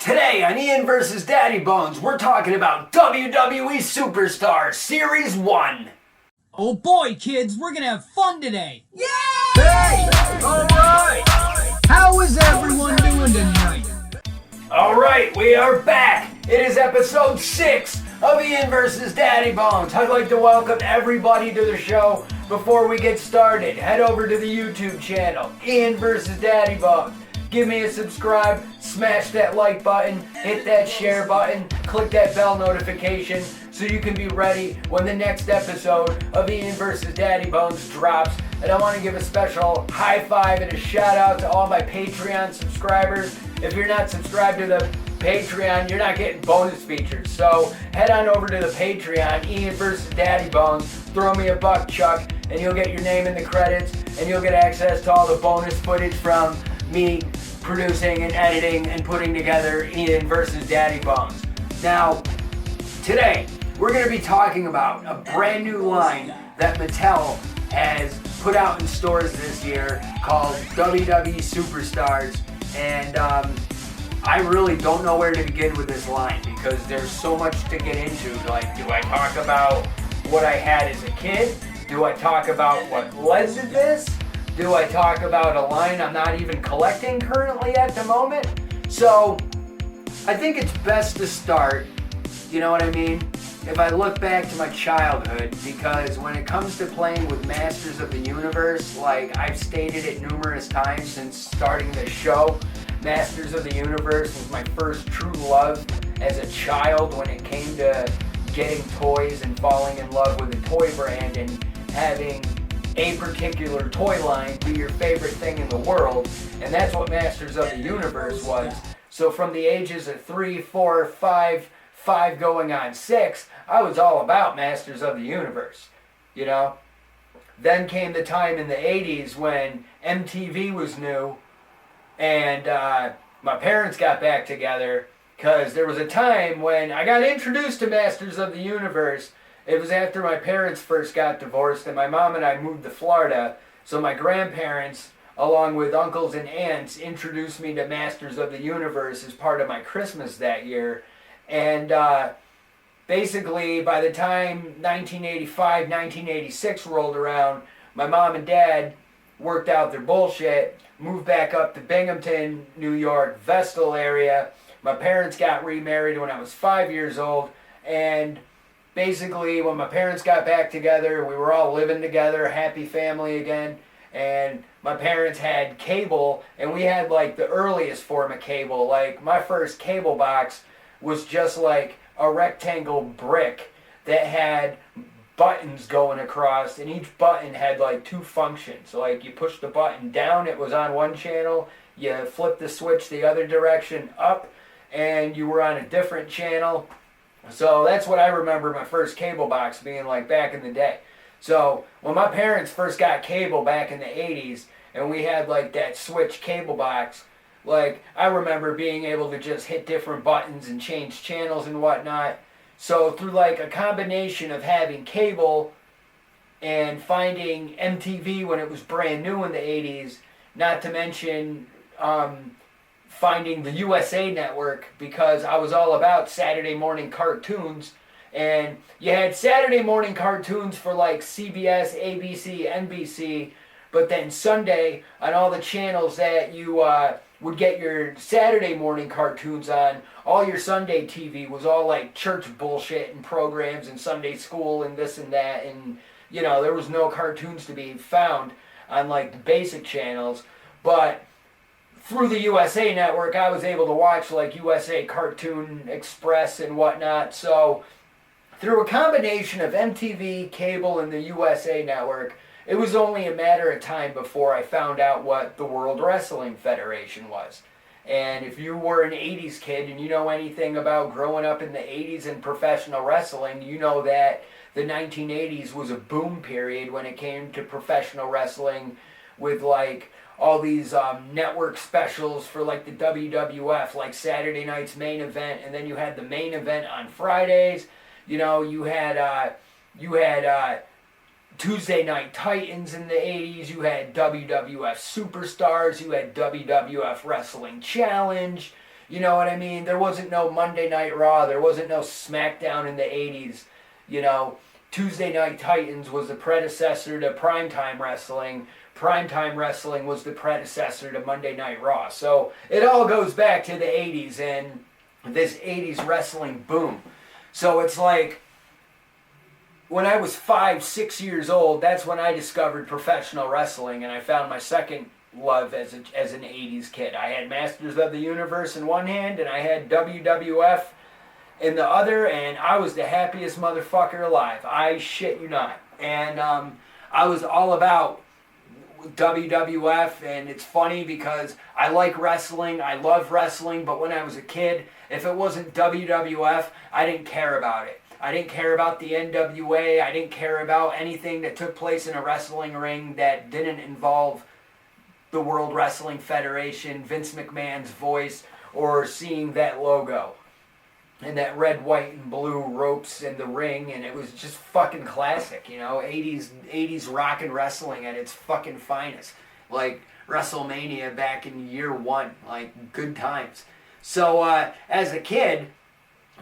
Today on Ian vs. Daddybones, we're talking about WWE Superstars Series 1. Oh boy, kids, we're gonna have fun today! Yay! Hey! Alright! How is everyone doing tonight? Alright, we are back! It is episode 6 of Ian vs. Daddybones. I'd like to welcome everybody to the show. Before we get started, head over to the YouTube channel, Ian vs. Daddybones. Give me a subscribe, smash that like button, hit that share button, click that bell notification so you can be ready when the next episode of Ian vs. Daddybones drops. And I want to give a special high five and a shout out to all my Patreon subscribers. If you're not subscribed to the Patreon, you're not getting bonus features. So head on over to the Patreon, Ian vs. Daddybones, throw me a buck, Chuck, and you'll get your name in the credits and you'll get access to all the bonus footage from me producing and editing and putting together Ian vs. Daddybones. Now, today, we're going to be talking about a brand new line that Mattel has put out in stores this year called WWE Superstars. And I really don't know where to begin with this line because there's so much to get into. Like, do I talk about what I had as a kid? Do I talk about what led to this? Do I talk about a line I'm not even collecting currently at the moment? So, I think it's best to start, you know what I mean? If I look back to my childhood, because when it comes to playing with Masters of the Universe, like I've stated it numerous times since starting this show, Masters of the Universe was my first true love as a child when it came to getting toys and falling in love with a toy brand and having a particular toy line be your favorite thing in the world, and that's what Masters of the Universe was. So from the ages of 3, 4, 5 going on 6, I was all about Masters of the Universe, you know? Then came the time in the 80s when MTV was new, and my parents got back together, because there was a time when I got introduced to Masters of the Universe. It was after my parents first got divorced and my mom and I moved to Florida. So my grandparents, along with uncles and aunts, introduced me to Masters of the Universe as part of my Christmas that year. And basically, by the time 1985, 1986 rolled around, my mom and dad worked out their bullshit, moved back up to Binghamton, New York, Vestal area. My parents got remarried when I was 5 years old, and basically, when my parents got back together, we were all living together, happy family again, and my parents had cable, and we had like the earliest form of cable. Like my first cable box was just like a rectangle brick that had buttons going across, and each button had like 2 functions. So like you push the button down, it was on one channel, you flip the switch the other direction up, and you were on a different channel. So that's what I remember my first cable box being like back in the day. So when my parents first got cable back in the 80s and we had like that switch cable box, like I remember being able to just hit different buttons and change channels and whatnot. So through like a combination of having cable and finding MTV when it was brand new in the 80s, not to mention finding the USA Network, because I was all about Saturday morning cartoons, and you had Saturday morning cartoons for like CBS, ABC, NBC, but then Sunday on all the channels that you would get your Saturday morning cartoons on, all your Sunday TV was all like church bullshit and programs and Sunday school and this and that, and you know, there was no cartoons to be found on like the basic channels. But through the USA Network, I was able to watch like USA Cartoon Express and whatnot. So through a combination of MTV, cable, and the USA Network, it was only a matter of time before I found out what the World Wrestling Federation was. And if you were an 80s kid and you know anything about growing up in the 80s and professional wrestling, you know that the 1980s was a boom period when it came to professional wrestling, with like all these network specials for like the WWF, like Saturday night's main event, and then you had the main event on Fridays. You know, you had Tuesday Night Titans in the 80s, you had WWF Superstars, you had WWF Wrestling Challenge, You know what I mean? There wasn't no Monday Night Raw. There wasn't no SmackDown in the 80s. You know, Tuesday Night Titans was the predecessor to Primetime Wrestling. Primetime Wrestling was the predecessor to Monday Night Raw. So it all goes back to the 80s and this 80s wrestling boom. So it's like, when I was 5, 6 years old, that's when I discovered professional wrestling, and I found my second love as an 80s kid. I had Masters of the Universe in one hand, and I had WWF in the other, and I was the happiest motherfucker alive. I shit you not. And I was all about WWF, and it's funny because I like wrestling, I love wrestling, but when I was a kid, if it wasn't WWF, I didn't care about it. I didn't care about the NWA. I didn't care about anything that took place in a wrestling ring that didn't involve the World Wrestling Federation, Vince McMahon's voice, or seeing that logo and that red, white, and blue ropes in the ring, and it was just fucking classic, you know, 80s rock and wrestling at its fucking finest. Like WrestleMania back in year one, like good times. So as a kid,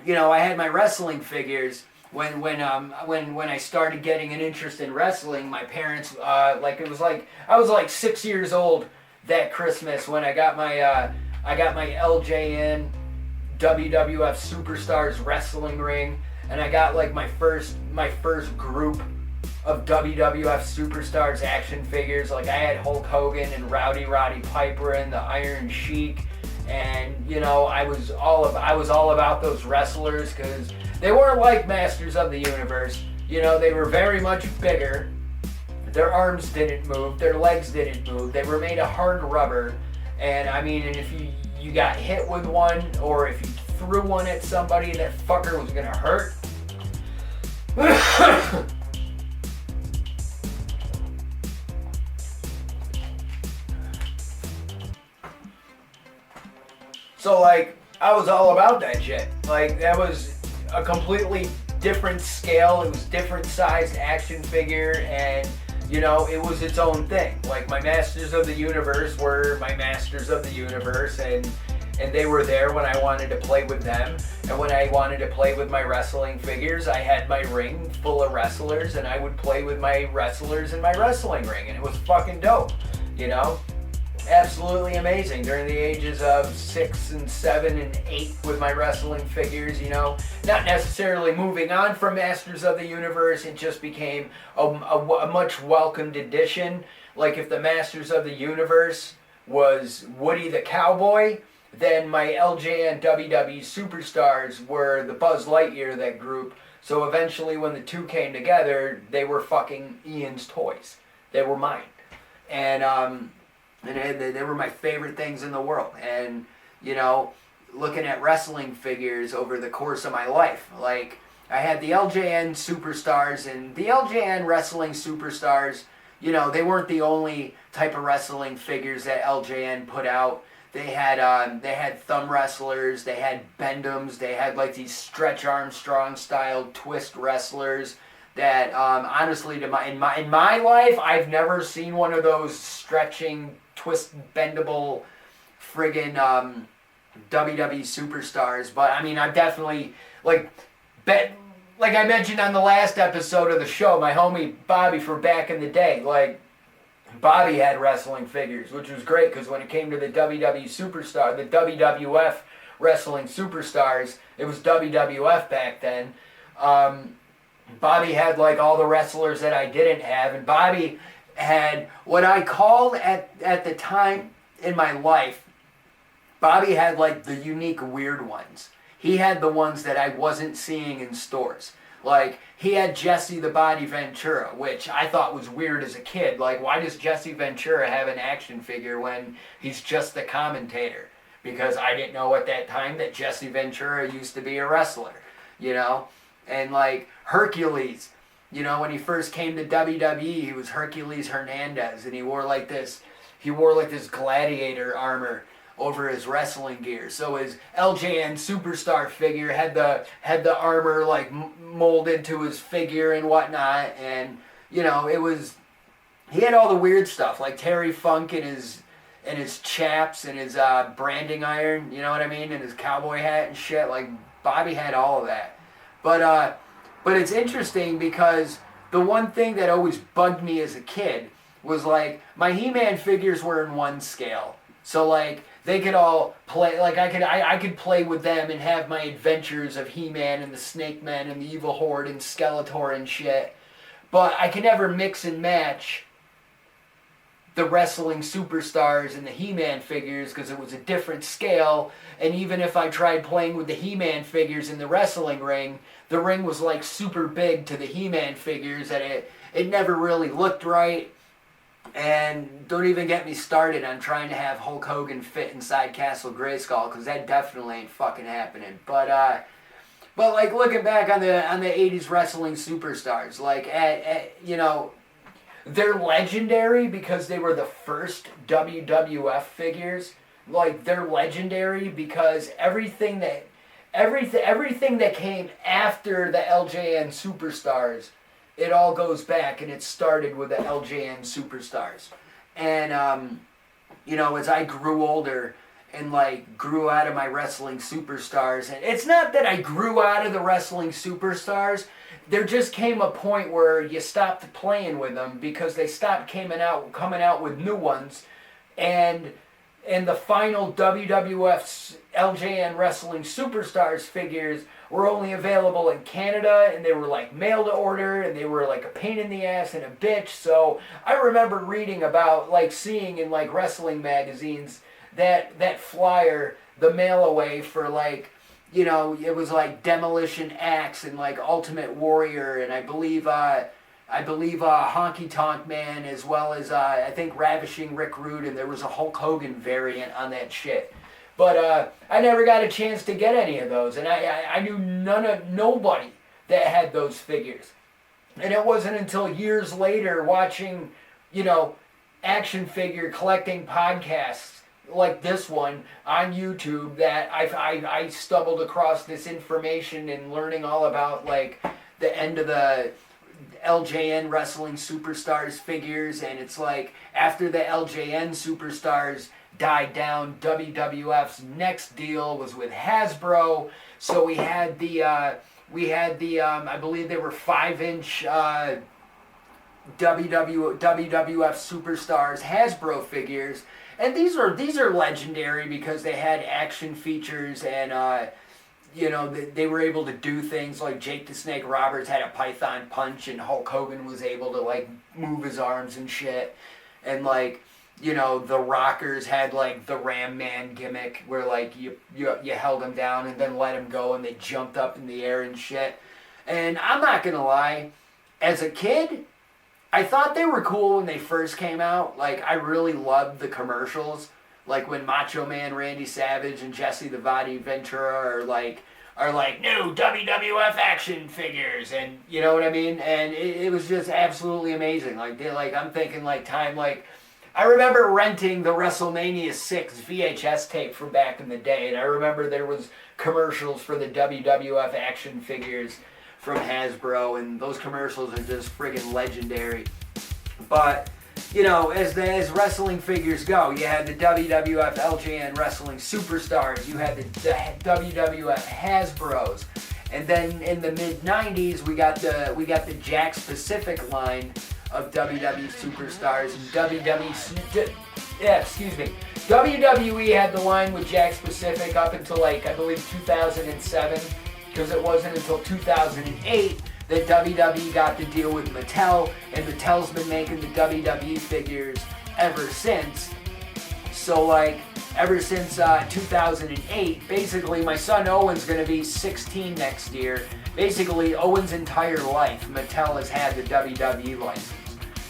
you know, I had my wrestling figures. When I started getting an interest in wrestling, my parents I was like 6 years old that Christmas when I got my LJN WWF Superstars wrestling ring, and I got like my first group of WWF Superstars action figures. Like I had Hulk Hogan and Roddy Piper and the Iron Sheik. And, you know, I was all about those wrestlers because they weren't like Masters of the Universe. You know, they were very much bigger. Their arms didn't move. Their legs didn't move. They were made of hard rubber. And, I mean, and if you got hit with one or if you threw one at somebody, that fucker was going to hurt. So, like, I was all about that shit. Like, that was a completely different scale. It was different sized action figure, and, you know, it was its own thing. Like, my Masters of the Universe were my Masters of the Universe, and they were there when I wanted to play with them. And when I wanted to play with my wrestling figures, I had my ring full of wrestlers, and I would play with my wrestlers in my wrestling ring, and it was fucking dope, you know? Absolutely amazing during the ages of 6 and 7 and 8 with my wrestling figures, you know, not necessarily moving on from Masters of the Universe. It just became a much welcomed addition. Like if the Masters of the Universe was Woody the Cowboy, then my LJN WWE Superstars were the Buzz Lightyear of that group. So eventually when the two came together, they were fucking Ian's toys. They were mine. And they were my favorite things in the world. And, you know, looking at wrestling figures over the course of my life, like, I had the LJN Superstars, and the LJN Wrestling Superstars, you know, they weren't the only type of wrestling figures that LJN put out. They had thumb wrestlers, they had Bendums, they had, like, these Stretch Armstrong-style twist wrestlers. That honestly, in my life, I've never seen one of those stretching, twist, bendable, friggin' WWE Superstars. But I mean, I've definitely like I mentioned on the last episode of the show, my homie Bobby from back in the day, like Bobby had wrestling figures, which was great because when it came to the WWE Superstar, the WWF Wrestling Superstars, it was WWF back then. Bobby had like all the wrestlers that I didn't have, and Bobby had what I called at the time in my life, Bobby had like the unique weird ones. He had the ones that I wasn't seeing in stores. Like, he had Jesse the Body Ventura, which I thought was weird as a kid. Like, why does Jesse Ventura have an action figure when he's just the commentator? Because I didn't know at that time that Jesse Ventura used to be a wrestler, you know? And like Hercules, you know, when he first came to WWE, he was Hercules Hernandez, and he wore like this gladiator armor over his wrestling gear. So his LJN Superstar figure had the armor like molded to his figure and whatnot, and you know, he had all the weird stuff like Terry Funk in and his chaps and his branding iron, you know what I mean, and his cowboy hat and shit. Like, Bobby had all of that. But it's interesting because the one thing that always bugged me as a kid was, like, my He-Man figures were in one scale. So, like, they could all play, like, I could play with them and have my adventures of He-Man and the Snake Men and the Evil Horde and Skeletor and shit. But I could never mix and match the wrestling superstars and the He-Man figures because it was a different scale. And even if I tried playing with the He-Man figures in the wrestling ring, the ring was, like, super big to the He-Man figures, and it never really looked right. And don't even get me started on trying to have Hulk Hogan fit inside Castle Grayskull, because that definitely ain't fucking happening. But like, looking back on the 80s wrestling superstars, like, you know, they're legendary because they were the first WWF figures. Like, they're legendary because everything that came after the LJN superstars, it all goes back, and it started with the LJN superstars. And, you know, as I grew older and, like, grew out of my wrestling superstars, and it's not that I grew out of the wrestling superstars, there just came a point where you stopped playing with them because they stopped coming out with new ones, and the final WWF LJN Wrestling Superstars figures were only available in Canada, and they were, like, mail to order, and they were, like, a pain in the ass and a bitch. So I remember reading about, like, seeing in, like, wrestling magazines that flyer, the mail away for, like, you know, it was like Demolition Axe and, like, Ultimate Warrior, and I believe Honky Tonk Man, as well as I think Ravishing Rick Rude, and there was a Hulk Hogan variant on that shit. But I never got a chance to get any of those, and I knew nobody that had those figures. And it wasn't until years later, watching, you know, action figure collecting podcasts like this one on YouTube, that I stumbled across this information and learning all about, like, the end of the LJN Wrestling Superstars figures. And it's like, after the LJN Superstars died down, WWF's next deal was with Hasbro. So we had the I believe they were 5-inch WWF Superstars Hasbro figures. And these are legendary because they had action features, and you know, they were able to do things like Jake the Snake Roberts had a Python punch, and Hulk Hogan was able to, like, move his arms and shit. And, like, you know, the Rockers had, like, the Ram Man gimmick where, like, you held them down and then let them go and they jumped up in the air and shit. And I'm not gonna lie, as a kid, I thought they were cool when they first came out. Like, I really loved the commercials. Like, when Macho Man Randy Savage and Jesse the Body Ventura are like new WWF action figures, and you know what I mean? And it was just absolutely amazing. Like, I'm thinking, like, time, like, I remember renting the WrestleMania 6 VHS tape from back in the day, and I remember there was commercials for the WWF action figures from Hasbro, and those commercials are just friggin' legendary. But, you know, as wrestling figures go, you had the WWF LJN Wrestling Superstars, you had the WWF Hasbros, and then in the mid-90s we got the Jakks Pacific line of WWE Superstars, and WWE had the line with Jakks Pacific up until, like, I believe 2007, because it wasn't until 2008 that WWE got to deal with Mattel, and Mattel's been making the WWE figures ever since. So, like, ever since 2008, basically my son Owen's going to be 16 next year. Basically, Owen's entire life, Mattel has had the WWE license.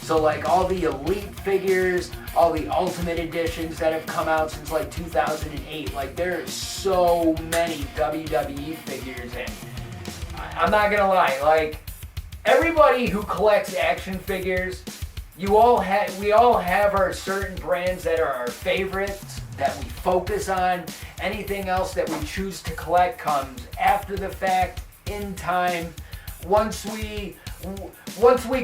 So, like, all the Elite figures, all the Ultimate Editions that have come out since, like, 2008, like, there are so many WWE figures, and I'm not gonna lie, like, everybody who collects action figures, we all have our certain brands that are our favorites, that we focus on. Anything else that we choose to collect comes after the fact, in time. Once we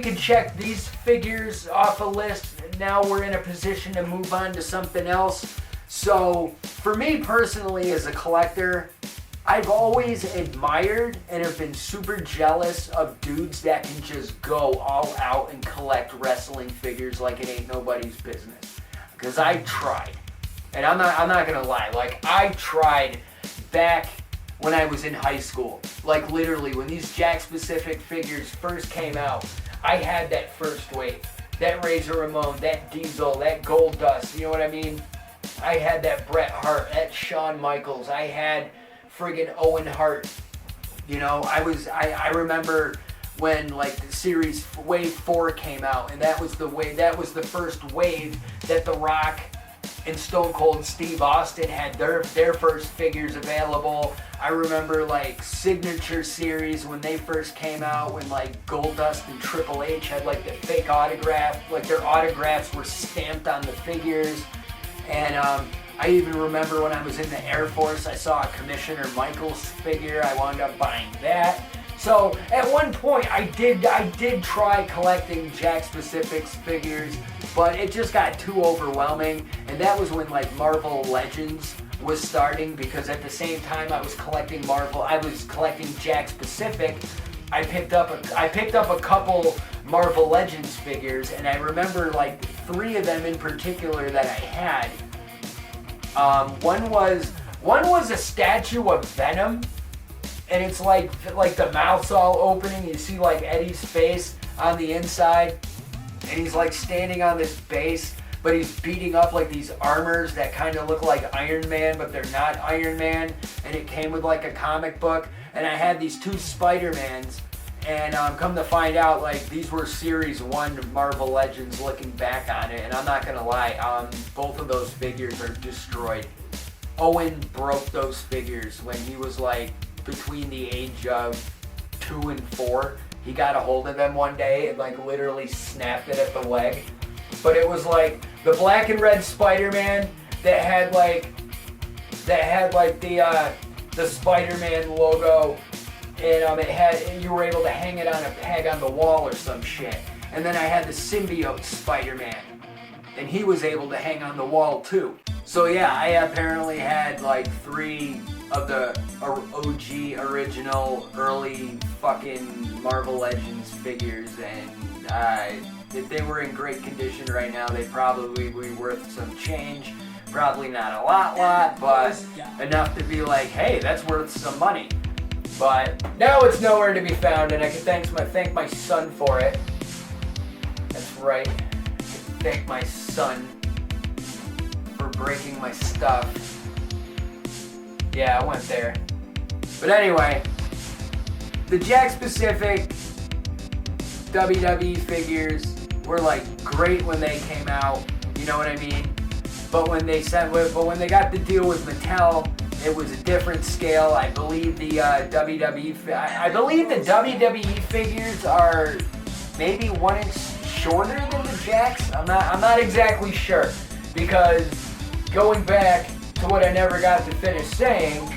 can check these figures off a list, now we're in a position to move on to something else. So for me personally as a collector, I've always admired and have been super jealous of dudes that can just go all out and collect wrestling figures like it ain't nobody's business. Because I tried. And I'm not gonna lie, like I tried back when I was in high school. Like literally when these Jack specific figures first came out, I had that first wave. That Razor Ramon, that Diesel, that Gold Dust, you know what I mean? I had that Bret Hart, that Shawn Michaels, I had friggin' Owen Hart. You know, I remember when like the series Wave 4 came out, and that was the first wave that The Rock and Stone Cold Steve Austin had their first figures available. I remember like Signature Series when they first came out, when like Goldust and Triple H had like the fake autograph, like their autographs were stamped on the figures. And I even remember when I was in the Air Force, I saw a Commissioner Michaels figure. I wound up buying that. So at one point, I did try collecting Jack Specifics figures, but it just got too overwhelming. And that was when like Marvel Legends was starting, because at the same time I was collecting Jack Specific. I picked up a couple Marvel Legends figures, and I remember like 3 of them in particular that I had. One was a statue of Venom, and it's like the mouth's all opening. You see like Eddie's face on the inside, and he's like standing on this base, but he's beating up like these armors that kind of look like Iron Man, but they're not Iron Man. And it came with like a comic book, and I had these 2 Spider-Mans. And come to find out, like, these were Series 1 Marvel Legends looking back on it. And I'm not going to lie, both of those figures are destroyed. Owen broke those figures when he was, like, between the age of 2 and 4. He got a hold of them one day and, like, literally snapped it at the leg. But it was, like, the black and red Spider-Man that had, like, the Spider-Man logo. And you were able to hang it on a peg on the wall or some shit. And then I had the symbiote Spider-Man, and he was able to hang on the wall too. So yeah, I apparently had like 3 of the OG original early fucking Marvel Legends figures, and if they were in great condition right now, they'd probably be worth some change. Probably not a lot, but enough to be like, hey, that's worth some money. But now it's nowhere to be found, and I can thank my son for it. That's right. I can thank my son for breaking my stuff. Yeah, I went there. But anyway, the Jack Specific WWE figures were like great when they came out. You know what I mean? But when they got the deal with Mattel, it was a different scale. I believe the WWE figures are maybe 1 inch shorter than the Jacks. I'm not exactly sure, because going back to what I never got to finish saying,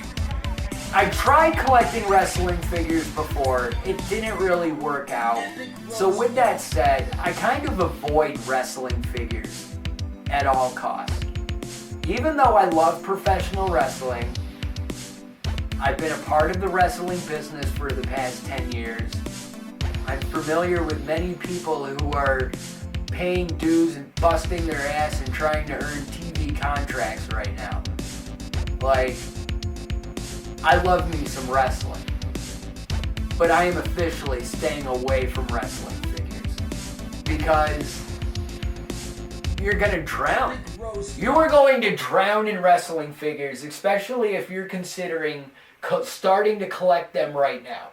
I tried collecting wrestling figures before. It didn't really work out. So with that said, I kind of avoid wrestling figures at all costs. Even though I love professional wrestling, I've been a part of the wrestling business for the past 10 years. I'm familiar with many people who are paying dues and busting their ass and trying to earn TV contracts right now. Like, I love me some wrestling, but I am officially staying away from wrestling figures, because you're gonna drown. You are going to drown in wrestling figures, especially if you're considering starting to collect them right now.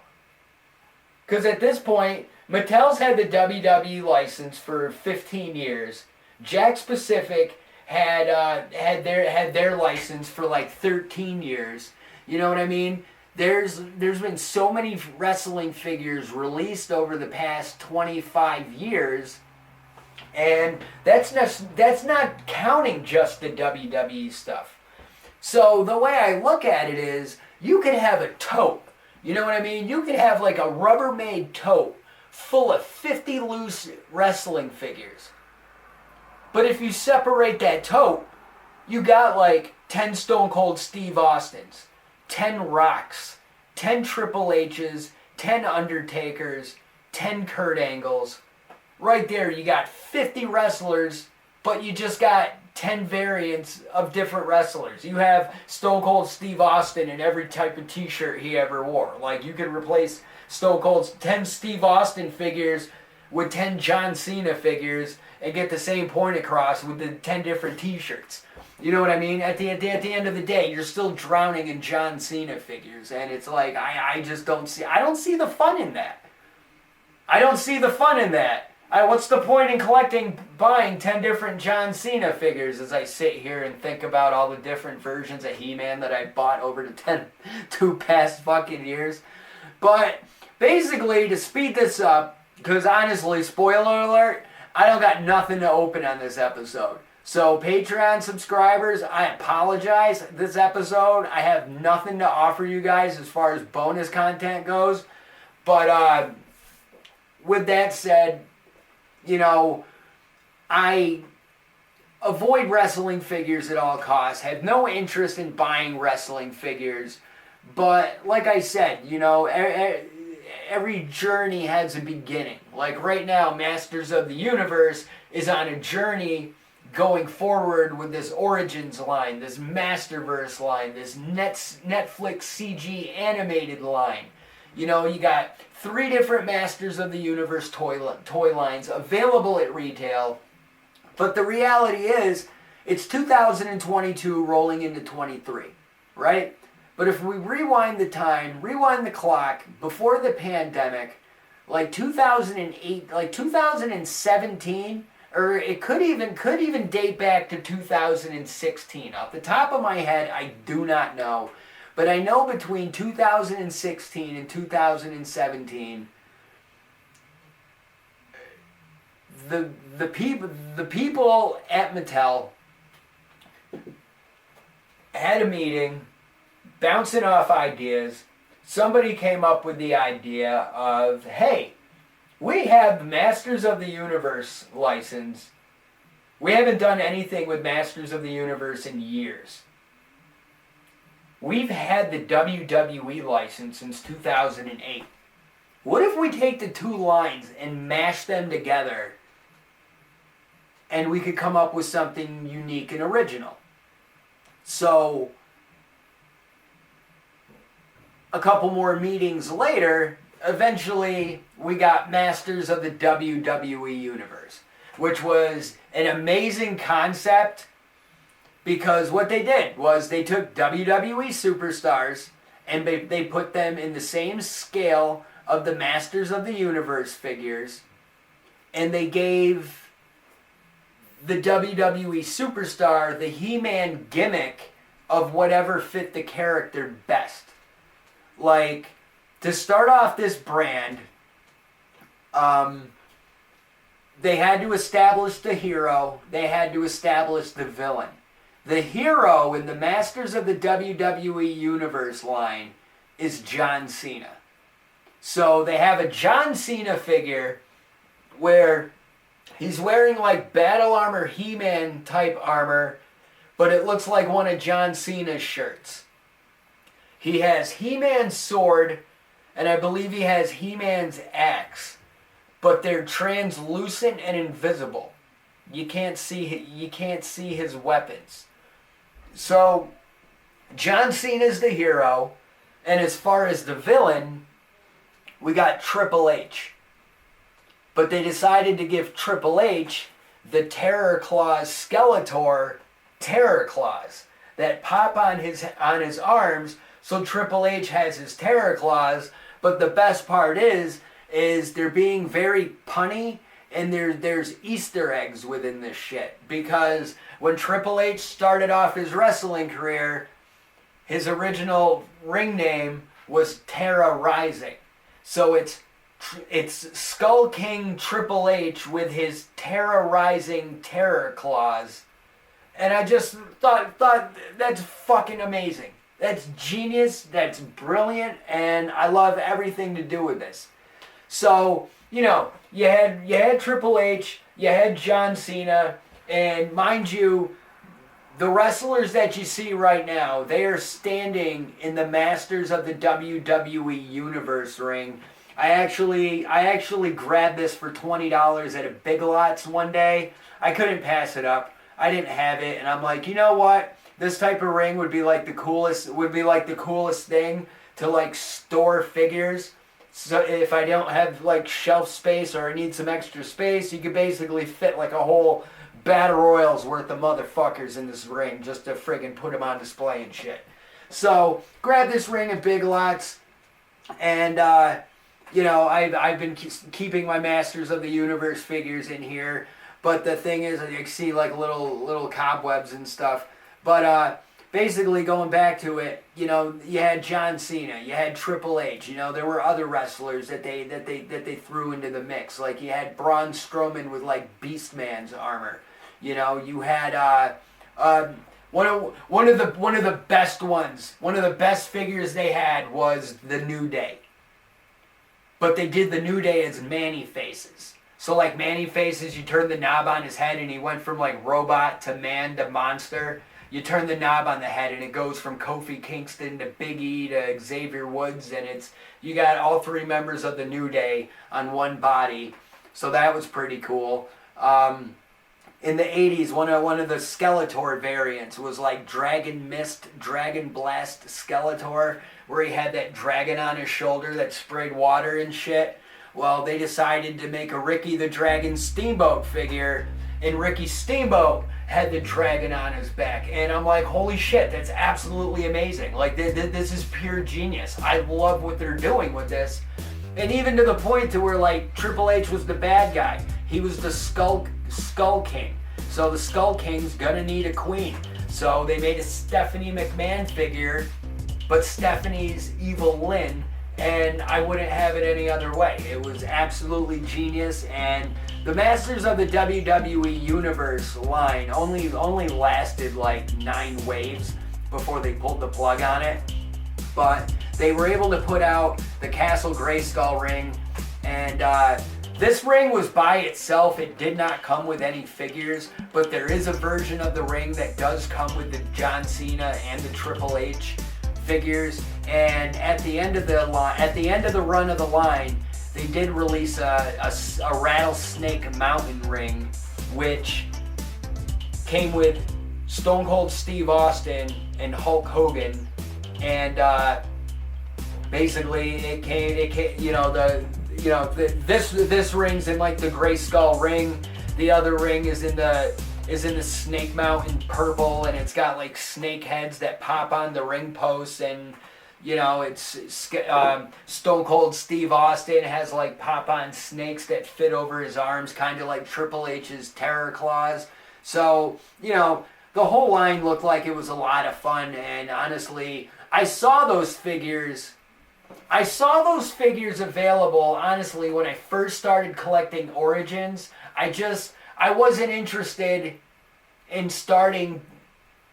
Because at this point, Mattel's had the WWE license for 15 years. Jack Specific had their license for like 13 years. You know what I mean? There's been so many wrestling figures released over the past 25 years. And that's not counting just the WWE stuff. So the way I look at it is, you could have a tote. You know what I mean? You could have like a Rubbermaid tote full of 50 loose wrestling figures. But if you separate that tote, you got like 10 Stone Cold Steve Austins, 10 Rocks, 10 Triple H's, 10 Undertakers, 10 Kurt Angles. Right there, you got 50 wrestlers, but you just got 10 variants of different wrestlers. You have Stone Cold Steve Austin in every type of t-shirt he ever wore. Like, you could replace Stone Cold's 10 Steve Austin figures with 10 John Cena figures and get the same point across with the 10 different t-shirts. You know what I mean? At the end of the day, you're still drowning in John Cena figures, and it's like, I just don't see the fun in that. I don't see the fun in that. What's the point in buying 10 different John Cena figures as I sit here and think about all the different versions of He-Man that I bought over the 2 past fucking years? But basically, to speed this up, because honestly, spoiler alert, I don't got nothing to open on this episode. So Patreon subscribers, I apologize. This episode, I have nothing to offer you guys as far as bonus content goes. But with that said, you know, I avoid wrestling figures at all costs. Have no interest in buying wrestling figures. But like I said, you know, every journey has a beginning. Like right now, Masters of the Universe is on a journey going forward with this Origins line, this Masterverse line, this Netflix CG animated line. You know, you got 3 different Masters of the Universe toy lines available at retail. But the reality is, it's 2022 rolling into 23, right? But if we rewind the clock, before the pandemic, like 2008, like 2017, or it could even date back to 2016. Off the top of my head, I do not know. But I know between 2016 and 2017, the people at Mattel had a meeting, bouncing off ideas. Somebody came up with the idea of, hey, we have the Masters of the Universe license. We haven't done anything with Masters of the Universe in years. We've had the WWE license since 2008. What if we take the 2 lines and mash them together and we could come up with something unique and original? So, a couple more meetings later, eventually we got Masters of the WWE Universe, which was an amazing concept. Because what they did was they took WWE superstars and they put them in the same scale of the Masters of the Universe figures, and they gave the WWE superstar the He-Man gimmick of whatever fit the character best. Like, to start off this brand, they had to establish the hero, they had to establish the villain. The hero in the Masters of the WWE Universe line is John Cena. So they have a John Cena figure where he's wearing like battle armor, He-Man type armor, but it looks like one of John Cena's shirts. He has He-Man's sword, and I believe he has He-Man's axe, but they're translucent and invisible. You can't see his weapons. So, John Cena's the hero, and as far as the villain, we got Triple H. But they decided to give Triple H the Terror Claws Skeletor Terror Claws that pop on his arms, so Triple H has his Terror Claws. But the best part is they're being very punny. And there's Easter eggs within this shit. Because when Triple H started off his wrestling career, his original ring name was Terra Rising. So it's Skull King Triple H with his Terra Rising Terror Claws. And I just thought that's fucking amazing. That's genius, that's brilliant, and I love everything to do with this. So, you know, you had Triple H, you had John Cena, And mind you, the wrestlers that you see right now, they are standing in the Masters of the WWE Universe ring. I actually grabbed this for $20 at a Big Lots one day. I couldn't pass it up. I didn't have it, and I'm like, you know what? This type of ring would be like the coolest thing to like store figures. So if I don't have like shelf space or I need some extra space, you could basically fit like a whole Battle Royals worth of motherfuckers in this ring just to friggin' put them on display and shit. So, grab this ring at Big Lots, and, I've been keeping my Masters of the Universe figures in here, but the thing is, you see, like, little cobwebs and stuff, but, basically, going back to it, you had John Cena, you had Triple H, there were other wrestlers that they threw into the mix, like, you had Braun Strowman with, like, Beastman's armor. You had one of the best ones. One of the best figures they had was the New Day. But they did the New Day as Manny Faces. So like Manny Faces, you turn the knob on his head and he went from like robot to man to monster. You turn the knob on the head and it goes from Kofi Kingston to Big E to Xavier Woods, and you got all three members of the New Day on one body. So that was pretty cool. In the 80s, one of the Skeletor variants was like Dragon Mist, Dragon Blast Skeletor, where he had that dragon on his shoulder that sprayed water and shit. Well, they decided to make a Ricky the Dragon Steamboat figure, and Ricky Steamboat had the dragon on his back. And I'm like, holy shit, that's absolutely amazing. Like, this is pure genius. I love what they're doing with this. And even to the point to where, like, Triple H was the bad guy. He was the Skull King. So the Skull King's gonna need a queen. So they made a Stephanie McMahon figure, but Stephanie's evil Lynn, and I wouldn't have it any other way. It was absolutely genius, and the Masters of the WWE Universe line only lasted like 9 waves before they pulled the plug on it. But they were able to put out the Castle Grayskull ring, and this ring was by itself. It did not come with any figures, but there is a version of the ring that does come with the John Cena and the Triple H figures. And at the end of the run of the line, they did release a Rattlesnake Mountain ring, which came with Stone Cold Steve Austin and Hulk Hogan, and basically it came, this ring's in like the Grayskull ring. The other ring is in the Snake Mountain purple, and it's got like snake heads that pop on the ring posts, and it's Stone Cold Steve Austin has like pop-on snakes that fit over his arms, kind of like Triple H's Terror Claws. So the whole line looked like it was a lot of fun, and honestly, I saw those figures available, honestly, when I first started collecting Origins. I wasn't interested in starting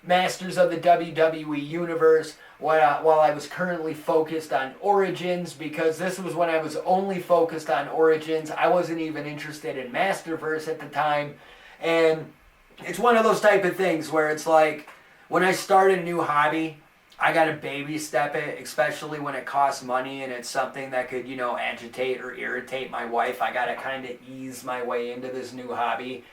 Masters of the WWE Universe while I was currently focused on Origins, because this was when I was only focused on Origins. I wasn't even interested in Masterverse at the time, and it's one of those type of things where it's like, when I start a new hobby, I gotta baby step it, especially when it costs money and it's something that could, agitate or irritate my wife. I gotta kind of ease my way into this new hobby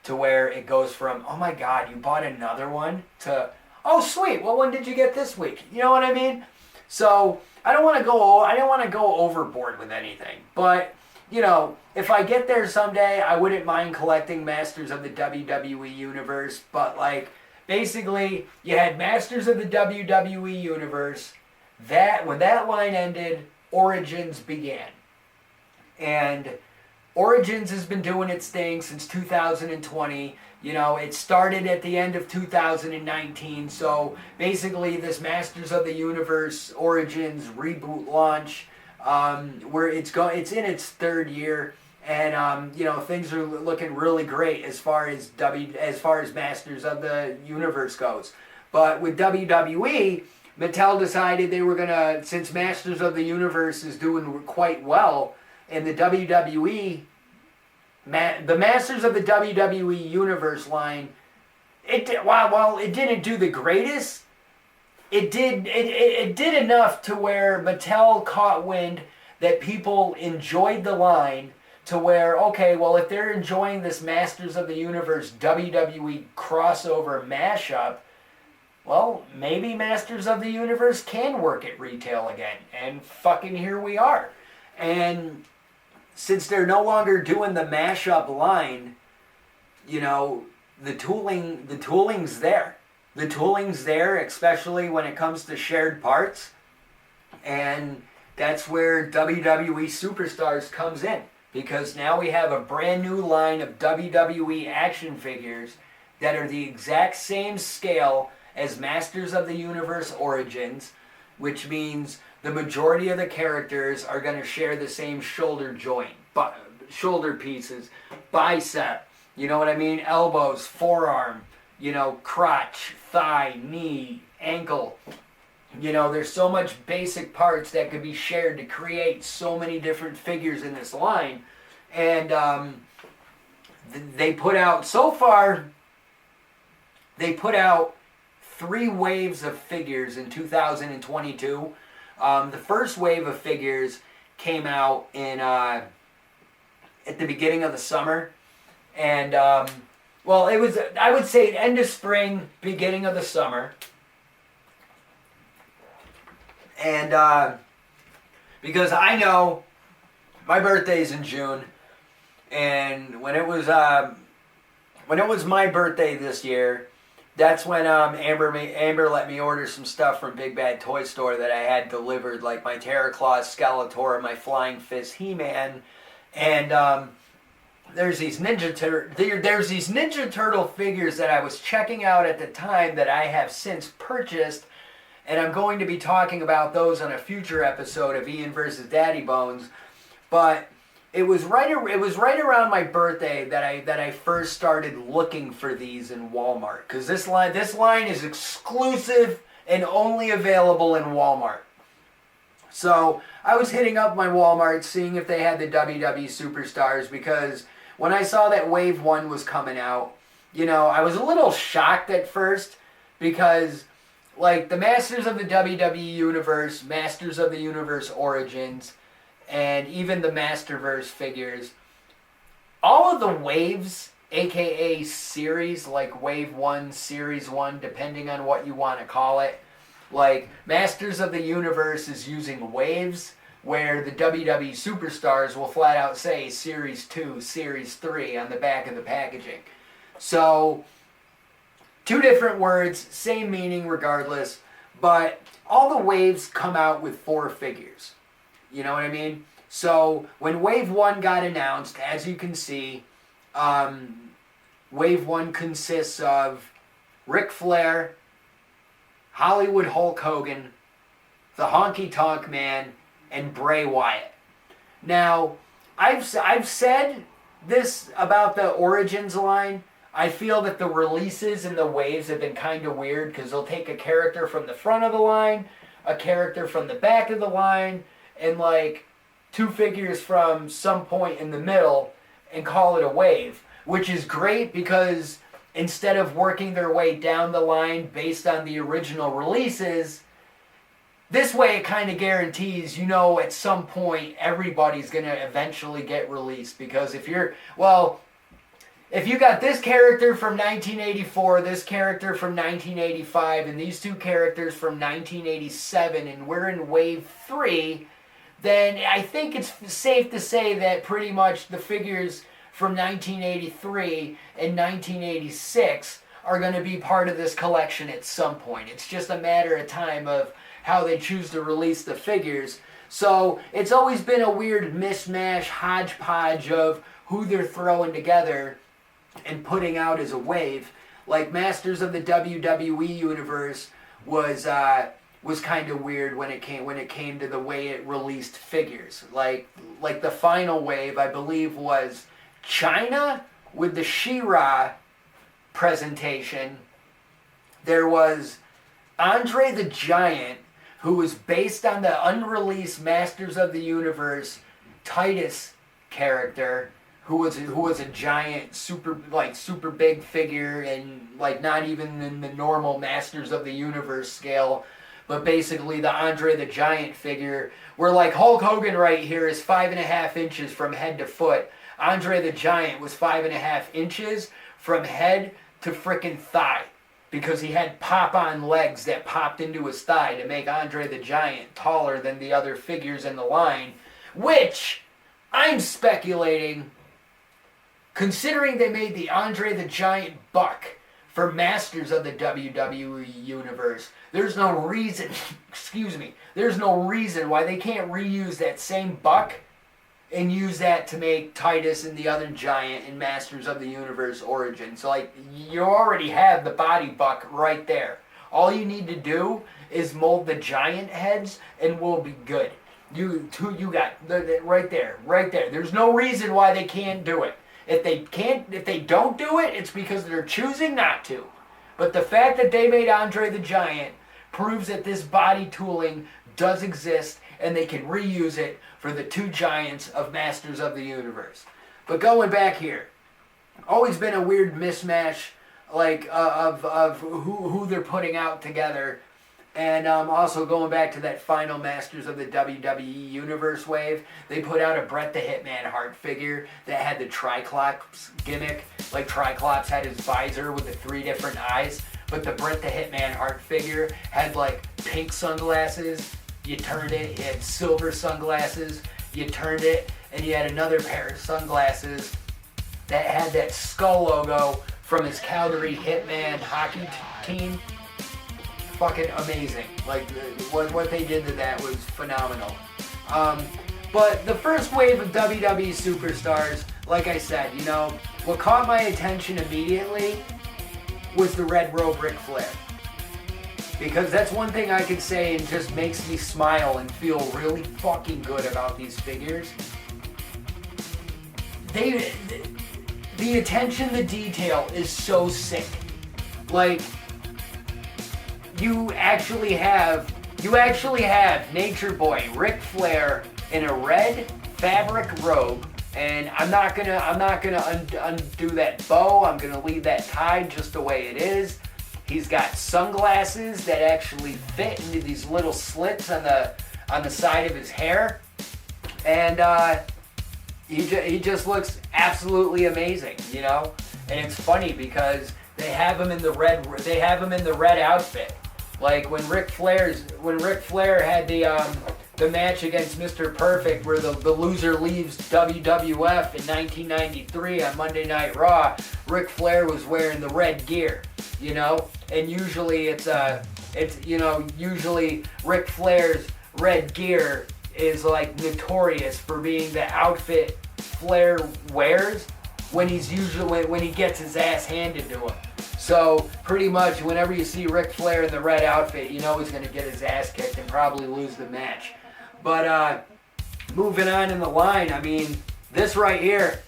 to where it goes from, oh my god, you bought another one, to, oh sweet, what one did you get this week? You know what I mean? So I don't want to go overboard with anything, but if I get there someday, I wouldn't mind collecting Masters of the WWE Universe. But like, basically, you had Masters of the WWE Universe. That when that line ended, Origins began, and Origins has been doing its thing since 2020. It started at the end of 2019. So basically, this Masters of the Universe Origins reboot launch, where it's in its 3rd year, and things are looking really great as far as Masters of the Universe goes. But with WWE, Mattel decided they were gonna, since Masters of the Universe is doing quite well, and the WWE the Masters of the WWE Universe line, while it didn't do the greatest, it did enough to where Mattel caught wind that people enjoyed the line to where, okay, well, if they're enjoying this Masters of the Universe WWE crossover mashup, well, maybe Masters of the Universe can work at retail again. And fucking here we are. And since they're no longer doing the mashup line, you know, the tooling's there. The tooling's there, especially when it comes to shared parts. And that's where WWE Superstars comes in. Because now we have a brand new line of WWE action figures that are the exact same scale as Masters of the Universe Origins, which means the majority of the characters are going to share the same shoulder joint, shoulder pieces, bicep, you know what I mean, elbows, forearm, you know, crotch, thigh, knee, ankle. You know, there's so much basic parts that could be shared to create so many different figures in this line. And they put out, so far, they put out 3 waves of figures in 2022. The first wave of figures came out in at the beginning of the summer. And, well, it was, I would say, end of spring, beginning of the summer. And because I know my birthday's in June, and when it was my birthday this year, that's when Amber let me order some stuff from Big Bad Toy Store that I had delivered, like my Terraclaw Skeletor, my Flying Fist He-Man, and there's these Ninja Turtle figures that I was checking out at the time that I have since purchased. And I'm going to be talking about those on a future episode of Ian vs. Daddybones. But it was right around my birthday that I first started looking for these in Walmart, because this line is exclusive and only available in Walmart. So I was hitting up my Walmart, seeing if they had the WWE Superstars, because when I saw that Wave 1 was coming out, you know, I was a little shocked at first, because like the Masters of the WWE Universe, Masters of the Universe Origins, and even the Masterverse figures, all of the waves, aka series, like Wave 1, Series 1, depending on what you want to call it, like Masters of the Universe is using waves, where the WWE Superstars will flat out say Series 2, Series 3 on the back of the packaging. So 2 different words, same meaning regardless, but all the waves come out with 4 figures. You know what I mean? So when Wave 1 got announced, as you can see, Wave 1 consists of Ric Flair, Hollywood Hulk Hogan, the Honky Tonk Man, and Bray Wyatt. Now, I've said this about the Origins line. I feel that the releases and the waves have been kind of weird, because they'll take a character from the front of the line, a character from the back of the line, and like 2 figures from some point in the middle and call it a wave, which is great because instead of working their way down the line based on the original releases, this way it kind of guarantees, you know, at some point everybody's going to eventually get released. Because if you got this character from 1984, this character from 1985, and these 2 characters from 1987, and we're in Wave 3, then I think it's safe to say that pretty much the figures from 1983 and 1986 are going to be part of this collection at some point. It's just a matter of time of how they choose to release the figures. So it's always been a weird mishmash, hodgepodge of who they're throwing together and putting out as a wave. Like Masters of the WWE Universe was kind of weird when it came to the way it released figures. Like the final wave, I believe, was China with the She-Ra presentation. There was Andre the Giant, who was based on the unreleased Masters of the Universe Titus character, who was a giant, super big figure, and like not even in the normal Masters of the Universe scale, but basically the Andre the Giant figure, where like Hulk Hogan right here is 5.5 inches from head to foot. Andre the Giant was 5.5 inches from head to frickin' thigh, because he had pop-on legs that popped into his thigh to make Andre the Giant taller than the other figures in the line, which I'm speculating, considering they made the Andre the Giant buck for Masters of the WWE Universe, there's no reason, there's no reason why they can't reuse that same buck and use that to make Titus and the other giant in Masters of the Universe Origin. So like, you already have the body buck right there. All you need to do is mold the giant heads and we'll be good. You got right there. There's no reason why they can't do it. If they don't do it, it's because they're choosing not to. But the fact that they made Andre the Giant proves that this body tooling does exist and they can reuse it for the two giants of Masters of the Universe. But going back here, always been a weird mismatch, like of who they're putting out together. And also going back to that final Masters of the WWE Universe wave, they put out a Bret the Hitman Hart figure that had the Triclops gimmick. Like Triclops had his visor with the 3 different eyes, but the Bret the Hitman Hart figure had like pink sunglasses. You turned it, he had silver sunglasses. You turned it, and you had another pair of sunglasses that had that skull logo from his Calgary Hitman hockey team. Fucking amazing. Like, what they did to that was phenomenal. But the first wave of WWE superstars, like I said, you know, what caught my attention immediately was the red robe Ric Flair. Because that's one thing I can say and just makes me smile and feel really fucking good about these figures. The attention to detail is so sick. Like, you actually have Nature Boy Ric Flair in a red fabric robe, and I'm not gonna undo that bow. I'm gonna leave that tied just the way it is. He's got sunglasses that actually fit into these little slits on the side of his hair, and he just looks absolutely amazing, you know. And it's funny because they have him in the red outfit. Like when Ric Flair had the match against Mr. Perfect, where the loser leaves WWF in 1993 on Monday Night Raw, Ric Flair was wearing the red gear, you know. And usually usually Ric Flair's red gear is like notorious for being the outfit Flair wears when he gets his ass handed to him. So pretty much whenever you see Ric Flair in the red outfit, you know he's going to get his ass kicked and probably lose the match. But moving on in the line, I mean, this right here,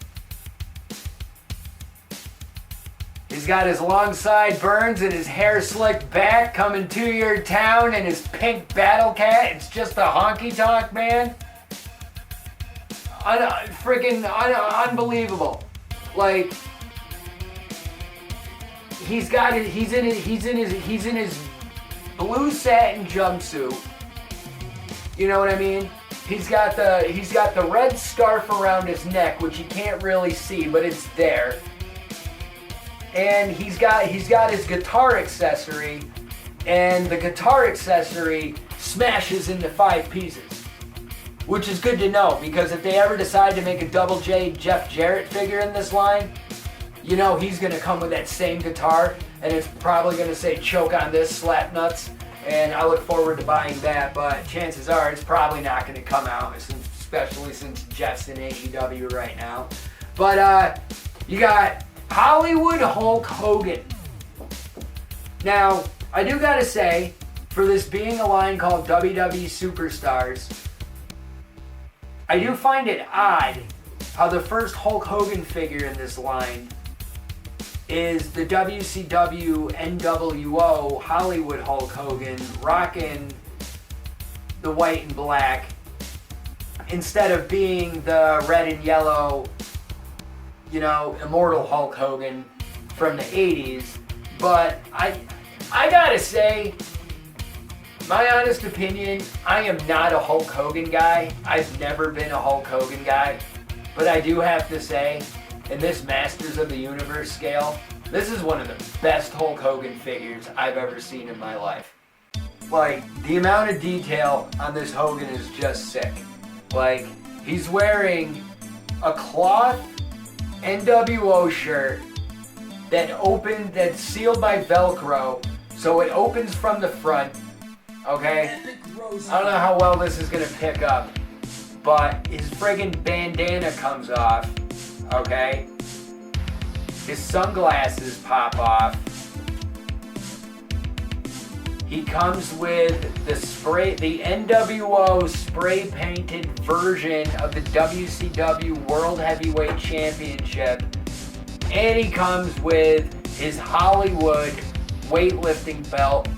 he's got his long sideburns and his hair slicked back coming to your town and his pink battle cat. It's just a honky tonk, man. Freaking unbelievable. Like, he's in his blue satin jumpsuit. You know what I mean? He's got the red scarf around his neck, which you can't really see, but it's there. And he's got his guitar accessory, and the guitar accessory smashes into 5 pieces. Which is good to know, because if they ever decide to make a Double J Jeff Jarrett figure in this line, you know he's going to come with that same guitar, and it's probably going to say choke on this, slap nuts, and I look forward to buying that, but chances are it's probably not going to come out, especially since Jeff's in AEW right now. But you got Hollywood Hulk Hogan. Now, I do got to say, for this being a line called WWE Superstars, I do find it odd how the first Hulk Hogan figure in this line is the WCW NWO Hollywood Hulk Hogan rocking the white and black instead of being the red and yellow Immortal Hulk Hogan from the 80s. But I gotta say, my honest opinion, I am not a Hulk Hogan guy. I've never been a Hulk Hogan guy. But I do have to say, in this Masters of the Universe scale, this is one of the best Hulk Hogan figures I've ever seen in my life. Like, the amount of detail on this Hogan is just sick. Like, he's wearing a cloth NWO shirt that's sealed by Velcro, so it opens from the front, okay? I don't know how well this is gonna pick up, but his friggin' bandana comes off, okay? His sunglasses pop off. He comes with the NWO spray painted version of the WCW World Heavyweight Championship. And he comes with his Hollywood weightlifting belt.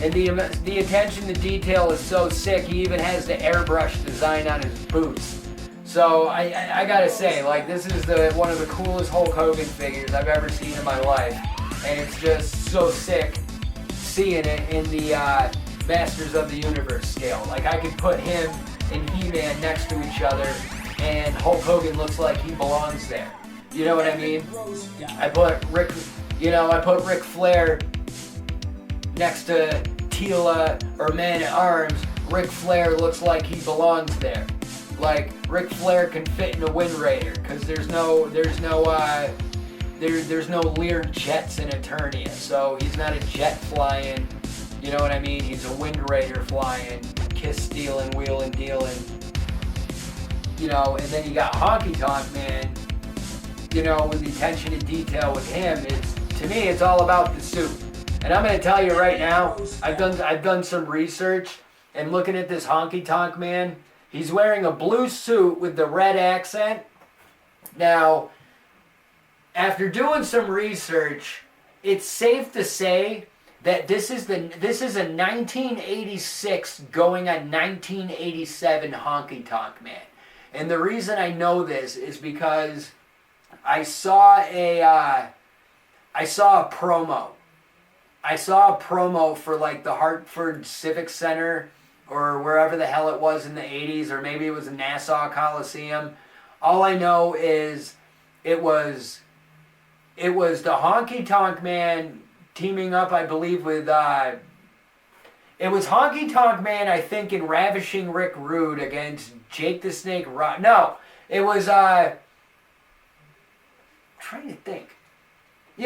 And the attention to detail is so sick, he even has the airbrush design on his boots. So I gotta say, like, this is one of the coolest Hulk Hogan figures I've ever seen in my life. And it's just so sick seeing it in the Masters of the Universe scale. Like, I could put him and He-Man next to each other, and Hulk Hogan looks like he belongs there. You know what I mean? I put Ric Flair next to Tila or Man at Arms. Ric Flair looks like he belongs there. Like, Ric Flair can fit in a Wind Raider because there's no Lear jets in Eternia, so he's not a jet flying. You know what I mean? He's a Wind Raider flying, kiss stealing, wheeling dealing. And then you got Honky Tonk Man. With the attention to detail with him, to me it's all about the suit. And I'm gonna tell you right now, I've done some research, and looking at this Honky Tonk Man, he's wearing a blue suit with the red accent. Now, after doing some research, it's safe to say that this is a 1986 going on 1987 Honky Tonk Man. And the reason I know this is because I saw a promo. I saw a promo for like the Hartford Civic Center or wherever the hell it was in the 80s, or maybe it was the Nassau Coliseum. All I know is it was the Honky Tonk Man teaming up, I believe, with it was Honky Tonk Man, I think, in Ravishing Rick Rude against Jake the Snake Roberts. No, it was trying to think.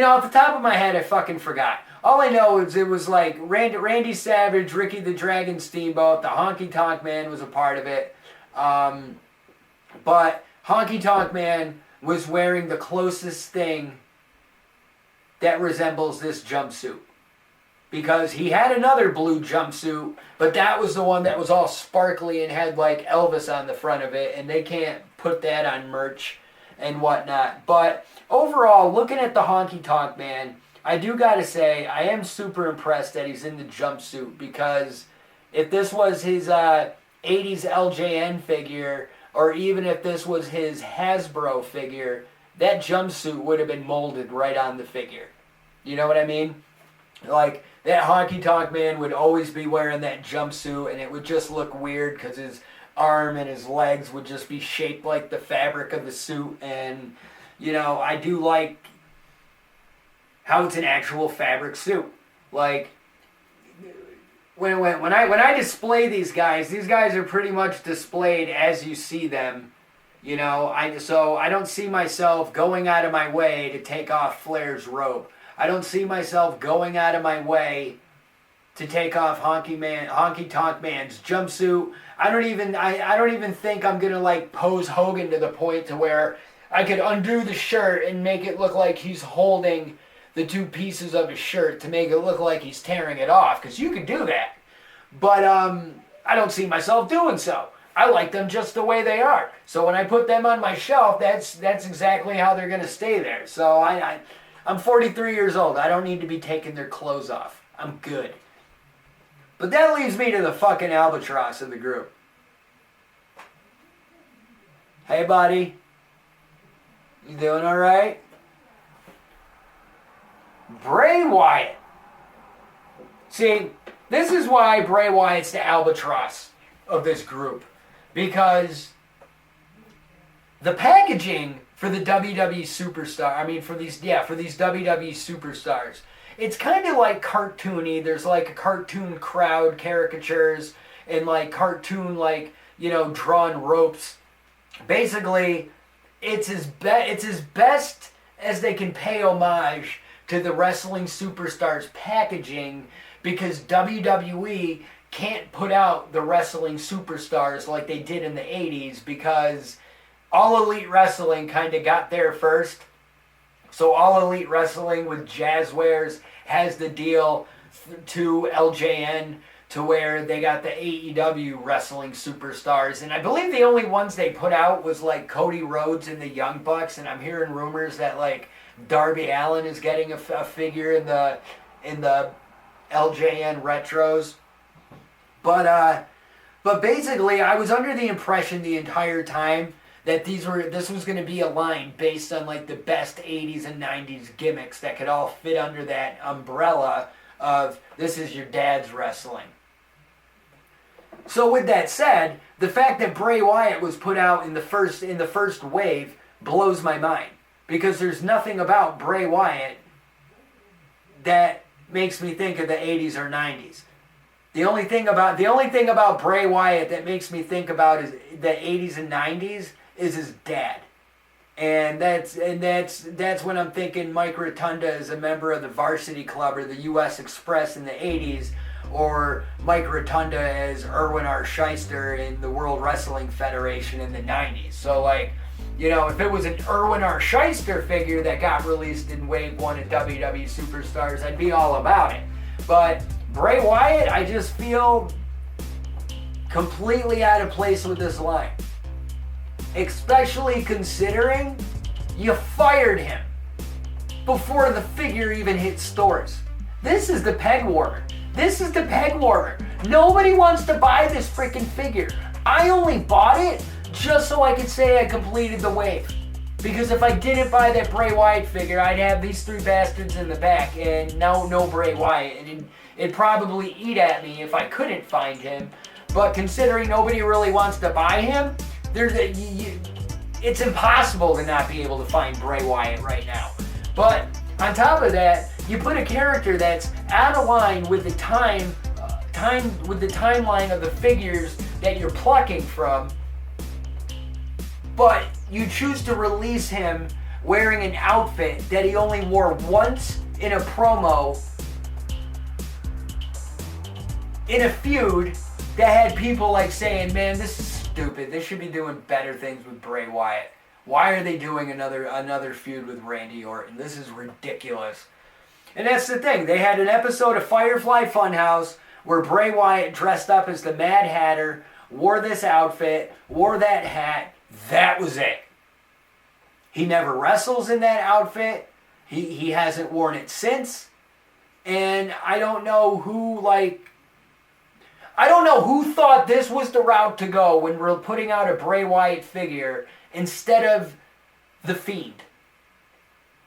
Off the top of my head, I fucking forgot. All I know is it was like Randy Savage, Ricky the Dragon Steamboat, the Honky Tonk Man was a part of it. But Honky Tonk Man was wearing the closest thing that resembles this jumpsuit. Because he had another blue jumpsuit, but that was the one that was all sparkly and had like Elvis on the front of it, and they can't put that on merch and whatnot. But overall, looking at the Honky Tonk Man, I do gotta say, I am super impressed that he's in the jumpsuit, because if this was his 80s LJN figure, or even if this was his Hasbro figure, that jumpsuit would have been molded right on the figure. You know what I mean? Like, that Honky Tonk Man would always be wearing that jumpsuit, and it would just look weird because his arm and his legs would just be shaped like the fabric of the suit. And I do like how it's an actual fabric suit. Like, when I display these guys are pretty much displayed as you see them. So I don't see myself going out of my way to take off Flair's robe. I don't see myself going out of my way to take off Honky Tonk Man's jumpsuit. I don't even think I'm gonna like pose Hogan to the point to where I could undo the shirt and make it look like he's holding the two pieces of his shirt to make it look like he's tearing it off, because you can do that. But I don't see myself doing so. I like them just the way they are. So when I put them on my shelf, that's exactly how they're gonna stay there. So I'm 43 years old. I don't need to be taking their clothes off. I'm good. But that leaves me to the fucking albatross of the group. Hey, buddy. You doing all right? Bray Wyatt. See, this is why Bray Wyatt's the albatross of this group. Because the packaging for the WWE superstar, for these WWE superstars, it's kind of like cartoony. There's like a cartoon crowd, caricatures, and like cartoon, drawn ropes. Basically, it's as best as they can pay homage to the wrestling superstars packaging, because WWE can't put out the wrestling superstars like they did in the 80s, because All Elite Wrestling kind of got there first. So All Elite Wrestling with Jazzwares has the deal to LJN to where they got the AEW wrestling superstars. And I believe the only ones they put out was like Cody Rhodes and the Young Bucks. And I'm hearing rumors that like Darby Allin is getting a figure in the LJN retros. But basically, I was under the impression the entire time that this was going to be a line based on like the best 80s and 90s gimmicks that could all fit under that umbrella of this is your dad's wrestling. So with that said, the fact that Bray Wyatt was put out in the first wave blows my mind, because there's nothing about Bray Wyatt that makes me think of the 80s or 90s. The only thing about Bray Wyatt that makes me think about is the 80s and 90s is his dad. And that's when I'm thinking Mike Rotunda is a member of the Varsity Club or the US Express in the 80s, or Mike Rotunda as Erwin R. Shyster in the World Wrestling Federation in the 90s. So like, if it was an Erwin R. Shyster figure that got released in Wave 1 of WWE Superstars, I'd be all about it. But Bray Wyatt, I just feel completely out of place with this line. Especially considering you fired him before the figure even hit stores. This is the peg warmer. Nobody wants to buy this freaking figure. I only bought it just so I could say I completed the wave. Because if I didn't buy that Bray Wyatt figure, I'd have these three bastards in the back and no Bray Wyatt. And it'd probably eat at me if I couldn't find him. But considering nobody really wants to buy him, it's impossible to not be able to find Bray Wyatt right now. But on top of that, you put a character that's out of line with the timeline of the figures that you're plucking from, but you choose to release him wearing an outfit that he only wore once in a promo in a feud that had people like saying, man, this is stupid. They should be doing better things with Bray Wyatt. Why are they doing another feud with Randy Orton? This is ridiculous. And that's the thing. They had an episode of Firefly Funhouse where Bray Wyatt dressed up as the Mad Hatter, wore this outfit, wore that hat. That was it. He never wrestles in that outfit. He hasn't worn it since. And I don't know who thought this was the route to go when we're putting out a Bray Wyatt figure instead of The Fiend.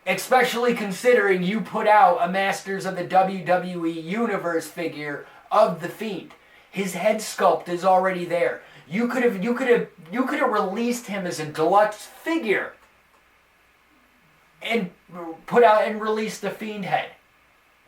Especially considering you put out a Masters of the WWE Universe figure of The Fiend. His head sculpt is already there. You could have released him as a deluxe figure and put out and released the Fiend head.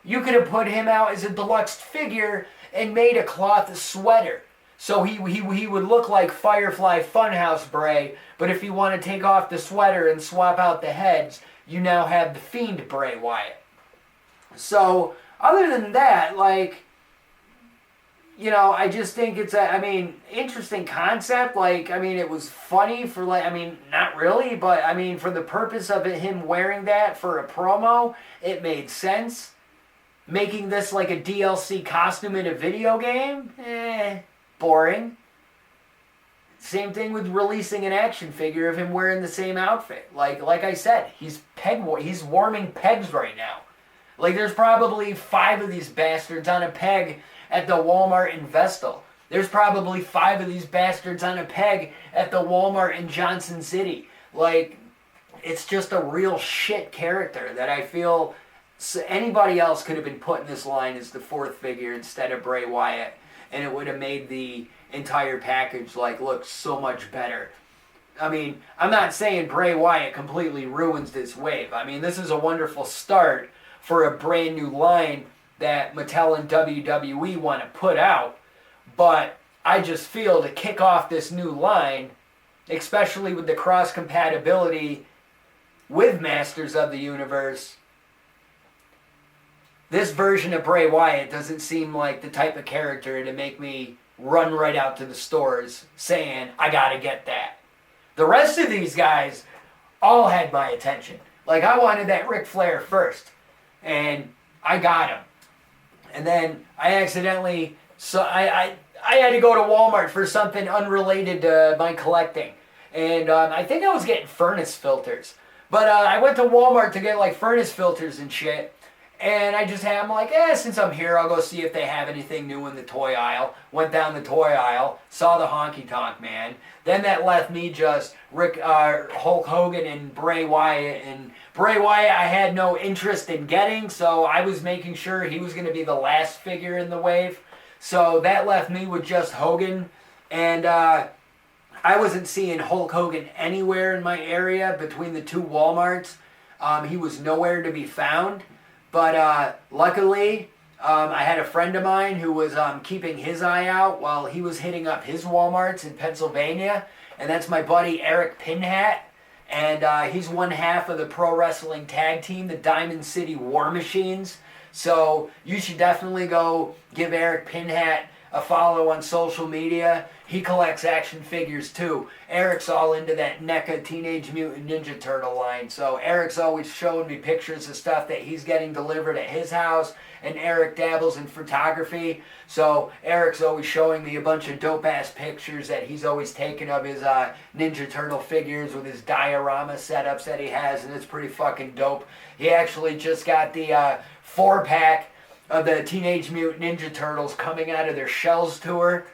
You could have put him out as a deluxe figure and made a cloth sweater. So he would look like Firefly Funhouse Bray, but if you want to take off the sweater and swap out the heads, you now have the Fiend Bray Wyatt. So, other than that, I just think it's interesting concept. It was funny for not really, but for the purpose of him wearing that for a promo, it made sense. Making this like a DLC costume in a video game? Boring. Same thing with releasing an action figure of him wearing the same outfit. Like I said, he's warming pegs right now. There's probably 5 of these bastards on a peg at the Walmart in Vestal. There's probably 5 of these bastards on a peg at the Walmart in Johnson City. it's just a real shit character that I feel anybody else could have been put in this line as the fourth figure instead of Bray Wyatt, and it would have made the entire package like look so much better. I mean, I'm not saying Bray Wyatt completely ruins this wave. I mean, this is a wonderful start for a brand new line that Mattel and WWE want to put out, but I just feel to kick off this new line, especially with the cross compatibility with Masters of the Universe, this version of Bray Wyatt doesn't seem like the type of character to make me run right out to the stores saying, I gotta get that. The rest of these guys all had my attention. Like, I wanted that Ric Flair first, and I got him. And then I accidentally, I had to go to Walmart for something unrelated to my collecting. And I think I was getting furnace filters. But I went to Walmart to get like furnace filters and shit. And I'm like, since I'm here, I'll go see if they have anything new in the toy aisle. Went down the toy aisle, saw the Honky Tonk Man. Then that left me just Hulk Hogan and Bray Wyatt. And Bray Wyatt I had no interest in getting, so I was making sure he was going to be the last figure in the wave. So that left me with just Hogan. And I wasn't seeing Hulk Hogan anywhere in my area between the two Walmarts. He was nowhere to be found. But luckily, I had a friend of mine who was keeping his eye out while he was hitting up his Walmarts in Pennsylvania. And that's my buddy Eric Pinhat. And he's one half of the pro wrestling tag team, the Diamond City War Machines. So you should definitely go give Eric Pinhat a follow on social media. He collects action figures too. Eric's all into that NECA Teenage Mutant Ninja Turtle line. So Eric's always showing me pictures of stuff that he's getting delivered at his house. And Eric dabbles in photography. So Eric's always showing me a bunch of dope-ass pictures that he's always taken of his Ninja Turtle figures with his diorama setups that he has. And it's pretty fucking dope. He actually just got the 4-pack of the Teenage Mutant Ninja Turtles coming out of their Shells tour.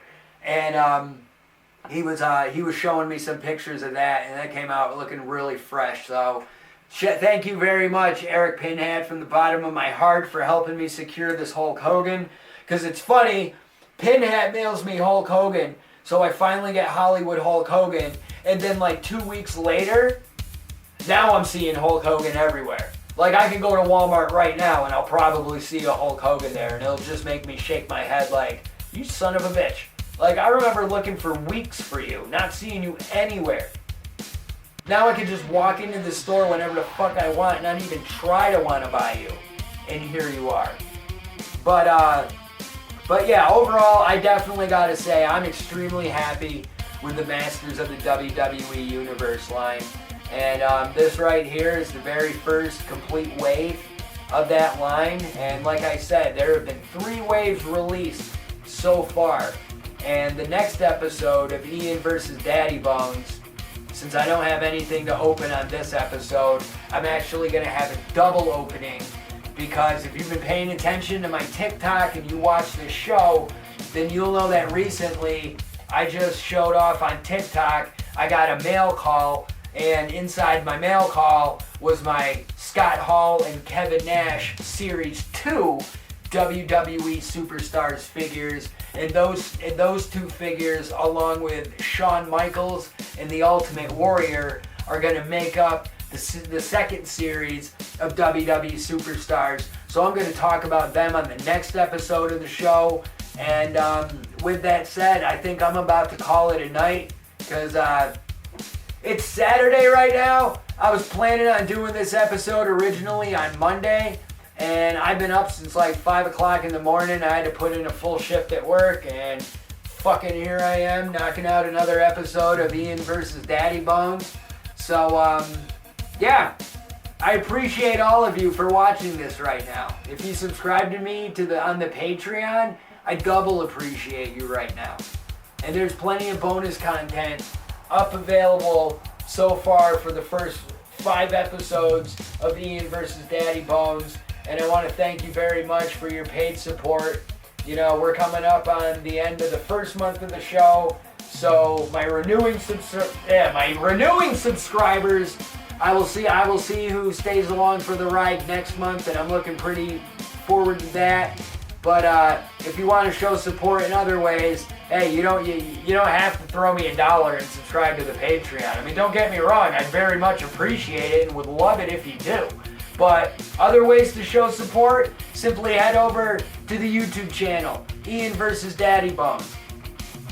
And he was showing me some pictures of that, and that came out looking really fresh. So thank you very much, Eric Pinhat, from the bottom of my heart for helping me secure this Hulk Hogan. Because it's funny, Pinhat mails me Hulk Hogan, so I finally get Hollywood Hulk Hogan, and then like 2 weeks later, now I'm seeing Hulk Hogan everywhere. Like, I can go to Walmart right now and I'll probably see a Hulk Hogan there, and it'll just make me shake my head like, you son of a bitch. Like, I remember looking for weeks for you, not seeing you anywhere. Now I can just walk into the store whenever the fuck I want, not even try to want to buy you. And here you are. But yeah, overall, I definitely got to say, I'm extremely happy with the Masters of the WWE Universe line. And this right here is the very first complete wave of that line. And like I said, there have been 3 waves released so far. And the next episode of Ian vs. Daddybones, since I don't have anything to open on this episode, I'm actually going to have a double opening. Because if you've been paying attention to my TikTok and you watch this show, then you'll know that recently I just showed off on TikTok. I got a mail call. And inside my mail call was my Scott Hall and Kevin Nash Series 2 WWE Superstars figures. And those 2 figures, along with Shawn Michaels and the Ultimate Warrior, are going to make up the second series of WWE Superstars. So I'm going to talk about them on the next episode of the show. And with that said, I think I'm about to call it a night because it's Saturday right now. I was planning on doing this episode originally on Monday, and I've been up since like 5 o'clock in the morning. I had to put in a full shift at work, and fucking here I am knocking out another episode of Ian vs. Daddybones. So, yeah, I appreciate all of you for watching this right now. If you subscribe to me on the Patreon, I double appreciate you right now. And there's plenty of bonus content up available so far for the first 5 episodes of Ian vs. Daddybones. And I want to thank you very much for your paid support. You know, we're coming up on the end of the first month of the show. So my renewing subscribers I will see who stays along for the ride next month, and I'm looking pretty forward to that. But if you want to show support in other ways, hey, you don't have to throw me $1 and subscribe to the Patreon. I mean, don't get me wrong, I'd very much appreciate it and would love it if you do. But other ways to show support, simply head over to the YouTube channel, Ian vs. Daddybones.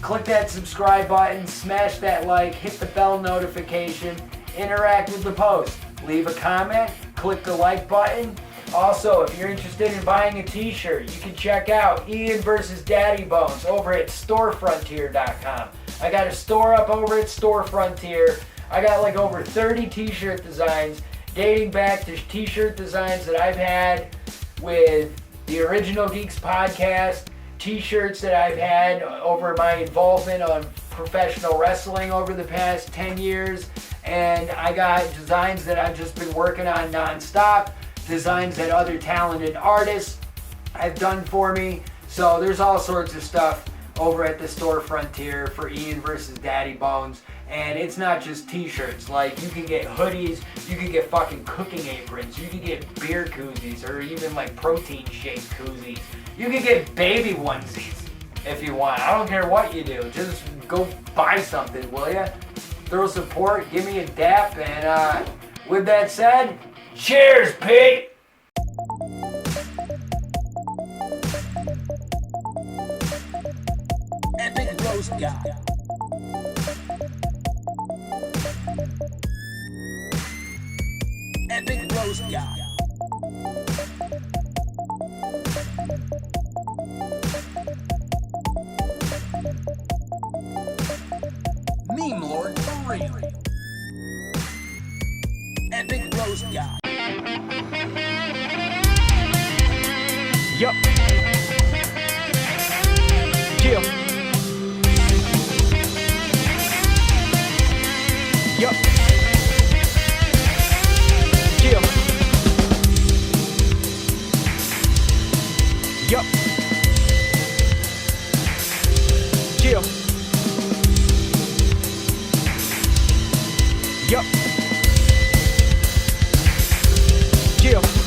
Click that subscribe button, smash that like, hit the bell notification, interact with the post, leave a comment, click the like button. Also, if you're interested in buying a t-shirt, you can check out Ian vs. Daddybones over at storefrontier.com. I got a store up over at Storefrontier. I got like over 30 t-shirt designs dating back to t-shirt designs that I've had with the Original Geeks podcast, t-shirts that I've had over my involvement on professional wrestling over the past 10 years, and I got designs that I've just been working on nonstop, designs that other talented artists have done for me. So there's all sorts of stuff over at the Store Frontier for Ian vs. Daddybones. And it's not just t-shirts. Like, you can get hoodies, you can get fucking cooking aprons, you can get beer koozies, or even like protein shake koozies. You can get baby onesies if you want. I don't care what you do. Just go buy something, will ya? Throw support, give me a dap, and with that said, cheers, Pete! Epic roast guy. Epic roast guy. Meme lord for real. Epic roast guy. Yup. Yeah. Yup. Yeah. Yup. Yeah. Yup. Yeah.